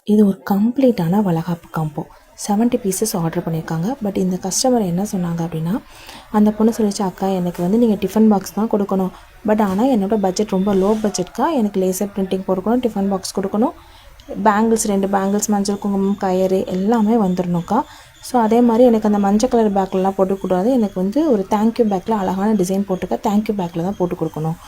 இது ஒரு கம்ப்ளீட்டான வளகாப்பு காம்போ. 70 பீசஸ் ஆர்டர் பண்ணியிருக்காங்க. பட் இந்த கஸ்டமர் என்ன சொன்னாங்க அப்படின்னா, அந்த பொண்ணு சொல்லிச்சு, அக்கா எனக்கு வந்து நீங்கள் டிஃபன் பாக்ஸ் தான் கொடுக்கணும், பட் ஆனால் என்னோடய பட்ஜெட் ரொம்ப லோ பட்ஜெட்க்கா, எனக்கு லேசர் பிரிண்டிங் கொடுக்கணும், டிஃபன் பாக்ஸ் கொடுக்கணும், பேங்கிள்ஸ் 2 பேங்கிள்ஸ், மஞ்சள் குங்குமம் கயிறு எல்லாமே வந்துடணும்க்கா. ஸோ அதே மாதிரி எனக்கு அந்த மஞ்சள் கலர் பேக்லலாம் போட்டுக்கூடாது, எனக்கு வந்து ஒரு தேங்க்யூ பேக்கில் அழகான டிசைன் போட்டுக்க, தேங்க்யூ பேக்கில் தான் போட்டு கொடுக்கணும்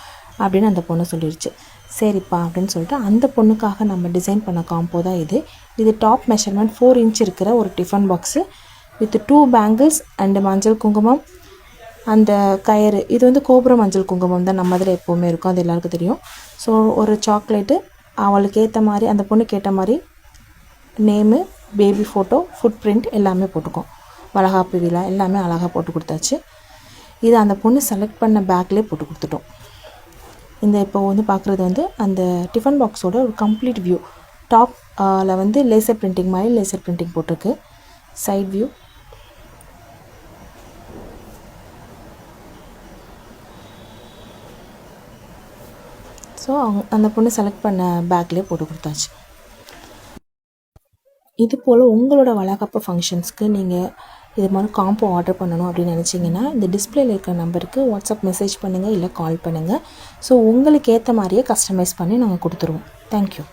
அப்படின்னு அந்த பொண்ணு சொல்லிடுச்சு. சரிப்பா அப்படின்னு சொல்லிட்டு அந்த பொண்ணுக்காக நம்ம டிசைன் பண்ண காம்போ தான் இது. இது டாப் மெஷர்மெண்ட் 4 இன்ச் இருக்கிற ஒரு tiffin box with 2 bangles and மஞ்சள் குங்குமம், அந்த கயிறு. இது வந்து கோபுரம் மஞ்சள் குங்குமம் தான் நம்ம இதில் எப்போவுமே இருக்கும், அது எல்லாருக்கும் தெரியும். ஸோ ஒரு சாக்லேட்டு, அவளுக்கு ஏற்ற மாதிரி அந்த பொண்ணுக்கு ஏற்ற மாதிரி name, baby photo, food print எல்லாமே போட்டுக்கோம். வளகாப்பு விழா எல்லாமே அழகாக போட்டு கொடுத்தாச்சு. இது அந்த பொண்ணு செலக்ட் பண்ண பேக்லேயே போட்டு கொடுத்துட்டோம். இந்த இப்போ வந்து பார்க்குறது வந்து அந்த டிஃபன் பாக்ஸோட ஒரு கம்ப்ளீட் வியூ. டாப்பில் வந்து லேசர் பிரிண்டிங் மாதிரி லேசர் பிரிண்டிங் போட்டிருக்கு. சைட் வியூ, ஸோ அந்த பொண்ணு செலக்ட் பண்ண பேக்லேயே போட்டு கொடுத்தாச்சு. இது போல் உங்களோட வளகாப்பு ஃபங்க்ஷன்ஸ்க்கு நீங்கள் இது மாதிரி காம்போ ஆர்டர் பண்ணணும் அப்படின்னு நினச்சிங்கன்னா, இந்த டிஸ்பிளேல இருக்கிற நம்பருக்கு வாட்ஸ்அப் மெசேஜ் பண்ணுங்கள், இல்லை கால் பண்ணுங்கள். ஸோ உங்களுக்கு ஏற்ற மாதிரியே கஸ்டமைஸ் பண்ணி நாங்கள் கொடுத்துருவோம். தேங்க்யூ.